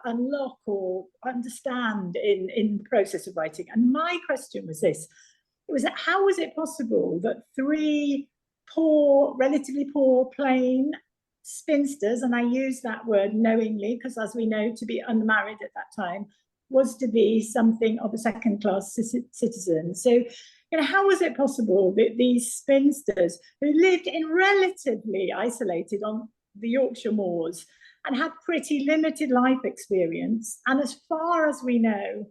unlock or understand in the process of writing. And my question was this. It was that how was it possible that three relatively poor, plain spinsters, and I use that word knowingly because, as we know, to be unmarried at that time was to be something of a second-class citizen. So, how was it possible that these spinsters who lived in relatively isolated on the Yorkshire moors and had pretty limited life experience, and as far as we know,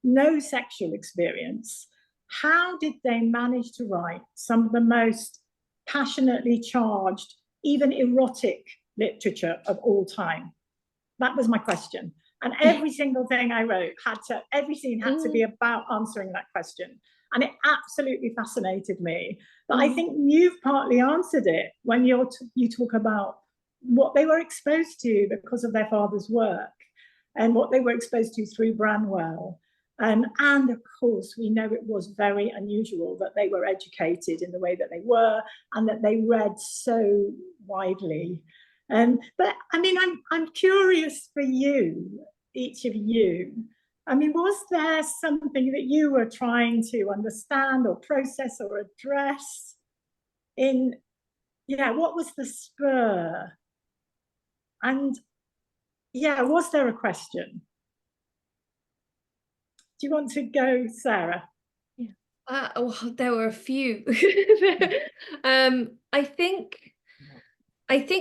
no sexual experience, how did they manage to write some of the most passionately charged, even erotic literature of all time? That was my question. And every single thing I wrote every scene had to be about answering that question. And it absolutely fascinated me. But I think you've partly answered it when you talk about what they were exposed to because of their father's work and what they were exposed to through Branwell. And of course, we know it was very unusual that they were educated in the way that they were and that they read so widely. But I mean, I'm curious for you, each of you. I mean, was there something that you were trying to understand or process or address what was the spur? And was there a question? Do you want to go, Sarah? There were a few. I think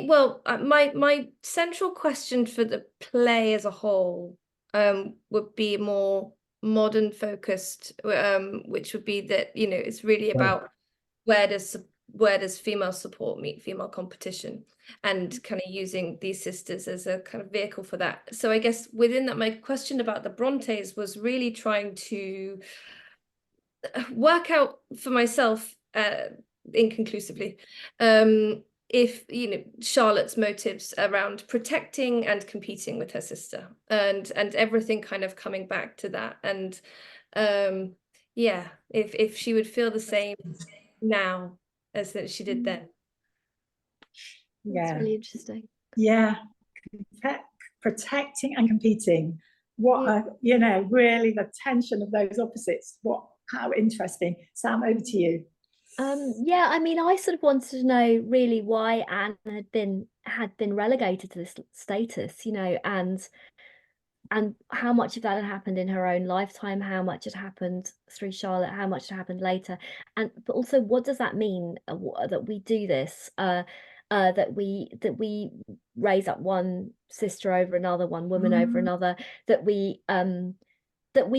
well, my central question for the play as a whole would be more modern focused, which would be that it's really about where does female support meet female competition, and kind of using these sisters as a kind of vehicle for that. So I guess within that, my question about the Brontes was really trying to work out for myself inconclusively if Charlotte's motives around protecting and competing with her sister, and everything kind of coming back to that, and if she would feel the same now as that she did then. That's really interesting. Protecting and competing. What really the tension of those opposites. How interesting. Sam, over to you. I mean, I sort of wanted to know really why Anne had been relegated to this status, and how much of that had happened in her own lifetime, how much had happened through Charlotte, how much had happened later, but also what does that mean that we do this, that we raise up one sister over another, one woman over another, that we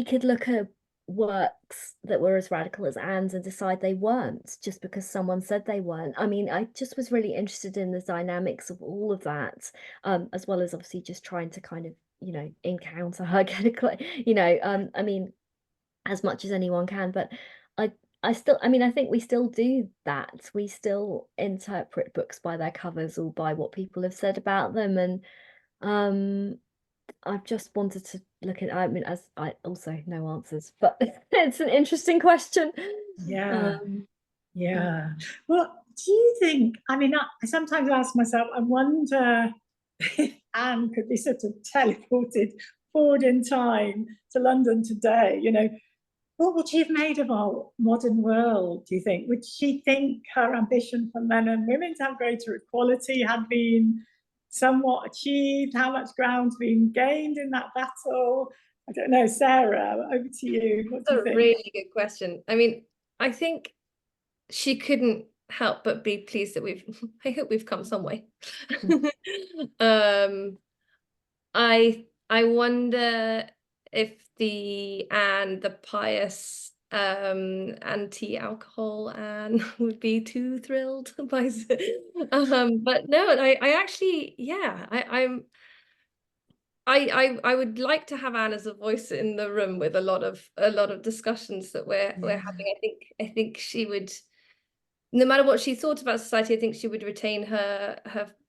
could look at works that were as radical as Anne's and decide they weren't just because someone said they weren't. I mean, I just was really interested in the dynamics of all of that, as well as obviously just trying to kind of encounter her, I mean, as much as anyone can. But I think we still do that. We still interpret books by their covers or by what people have said about them, and I've just wanted to look at, I mean, as I also no answers, but it's an interesting question. Well, do you think, I mean, I sometimes ask myself, I wonder if Anne could be sort of teleported forward in time to London today, what would she have made of our modern world, do you think? Would she think her ambition for men and women to have greater equality had been somewhat achieved? How much ground's been gained in that battle? I don't know. Sarah, over to you. What do you think? Really good question. I mean, I think she couldn't help but be pleased that I hope we've come some way. I wonder if the pious anti-alcohol Anne would be too thrilled by but no, I actually I'm I would like to have Anne as a voice in the room with a lot of discussions that we're having. I think she would, no matter what she thought about society, I think she would retain her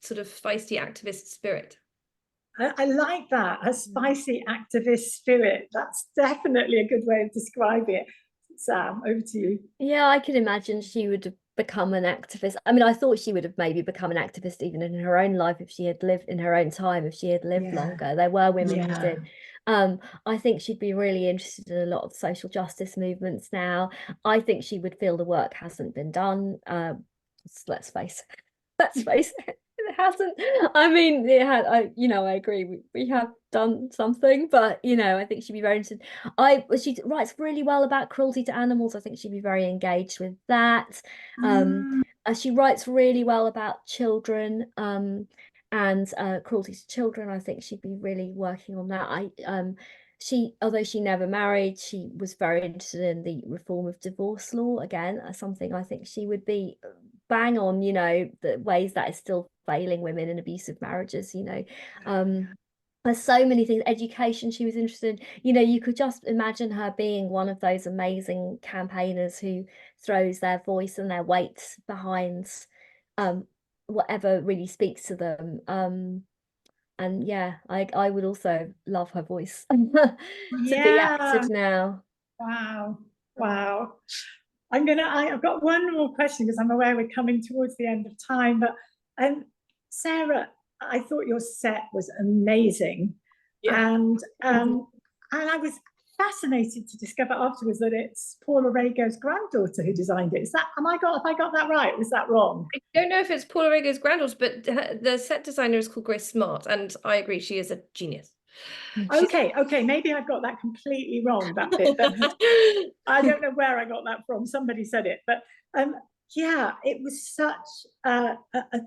sort of feisty activist spirit. I like that, a spicy activist spirit. That's definitely a good way of describing it. Sam, over to you. Yeah, I can imagine she would have become an activist. I mean, I thought she would have maybe become an activist even in her own life if she had lived in her own time, if she had lived longer. There were women who did. I think she'd be really interested in a lot of social justice movements now. I think she would feel the work hasn't been done. Let's face it. It hasn't. I mean, it had. I agree. We have done something, but I think she'd be very interested. She writes really well about cruelty to animals. I think she'd be very engaged with that. She writes really well about children, and cruelty to children. I think she'd be really working on that. Although she never married, she was very interested in the reform of divorce law. Again, something I think she would be bang on, the ways that is still failing women in abusive marriages. There's so many things. Education she was interested in. You could just imagine her being one of those amazing campaigners who throws their voice and their weight behind whatever really speaks to them. And yeah, I would also love her voice to be active now. Wow. I've got one more question because I'm aware we're coming towards the end of time, but Sarah, I thought your set was amazing. And I was fascinated to discover afterwards that it's Paula Rego's granddaughter who designed it. Have I got that right? Was that wrong? I don't know if it's Paula Rego's granddaughter, but the set designer is called Grace Smart, and I agree, she is a genius. Okay, maybe I've got that completely wrong, that bit. But I don't know where I got that from. Somebody said it, but it was such a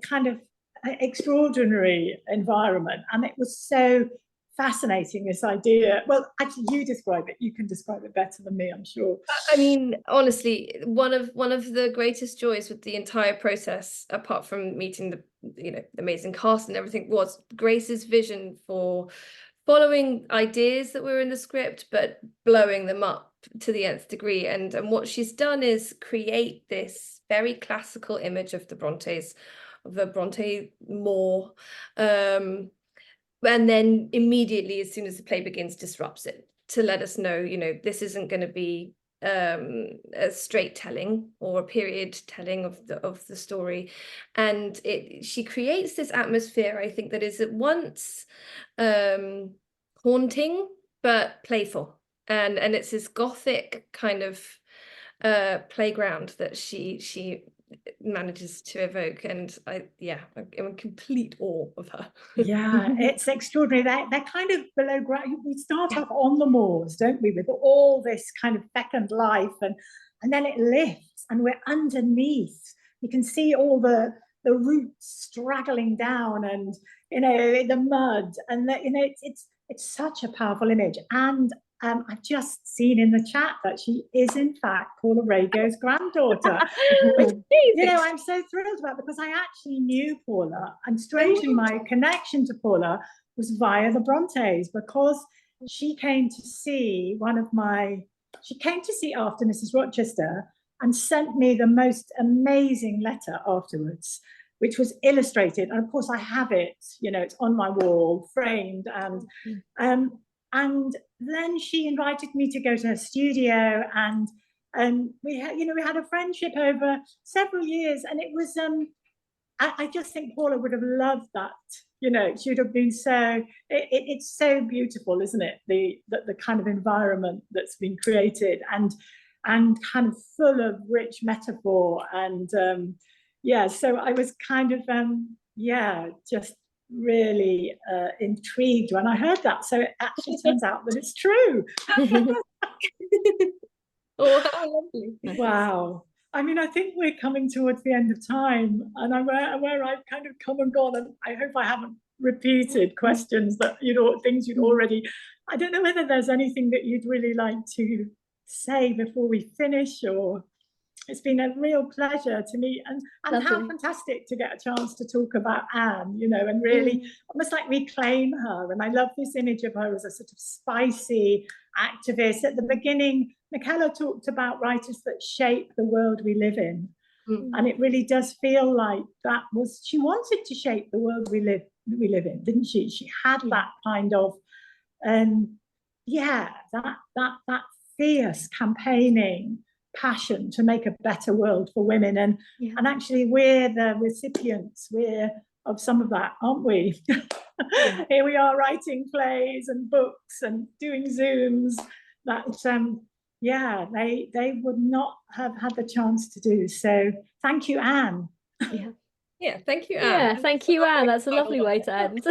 kind of extraordinary environment, and it was so fascinating, this idea. Well, actually, you describe it. You can describe it better than me, I'm sure. I mean, honestly, one of the greatest joys with the entire process, apart from meeting the amazing cast and everything, was Grace's vision for following ideas that were in the script, but blowing them up to the nth degree. And what she's done is create this very classical image of the Brontes, of the Bronte moor, and then immediately, as soon as the play begins, disrupts it to let us know, this isn't going to be a straight telling or a period telling of the story. And she creates this atmosphere, I think, that is at once haunting but playful, and it's this gothic kind of playground that she manages to evoke, and I'm in complete awe of her. It's extraordinary. They're kind of below ground. We start off on the moors, don't we, with all this kind of fecund life, and then it lifts and we're underneath. You can see all the roots straggling down, and the mud, and it's such a powerful image. And I've just seen in the chat that she is in fact Paula Rego's granddaughter, which I'm so thrilled about, because I actually knew Paula, and strangely my connection to Paula was via the Brontes, because she came to see after Mrs. Rochester and sent me the most amazing letter afterwards, which was illustrated, and of course I have it, it's on my wall, framed, and then she invited me to go to her studio, and we had a friendship over several years, and it was I just think Paula would have loved that. She would have been so. It's so beautiful, isn't it? The kind of environment that's been created, and kind of full of rich metaphor, and so I was kind of just really intrigued when I heard that. So it actually turns out that it's true. Oh, how lovely. Wow. I mean, I think we're coming towards the end of time, and I'm where I've kind of come and gone, and I hope I haven't repeated questions that things you'd already. I don't know whether there's anything that you'd really like to say before we finish, or it's been a real pleasure to meet, and how Lovely. fantastic to get a chance to talk about Anne, you know, and really almost like reclaim her. And I love this image of her as a sort of spicy activist. At the beginning, Michaela talked about writers that shape the world we live in. And it really does feel like that was, she wanted to shape the world we live in, didn't she? She had that kind of, that fierce campaigning passion to make a better world for women. And actually we're the recipients, of some of that, aren't we? Here we are writing plays and books and doing Zooms that they would not have had the chance to do. So thank you, Anne. Yeah, thank you, Anne. Yeah, thank you, Anne. That's a lovely way to end.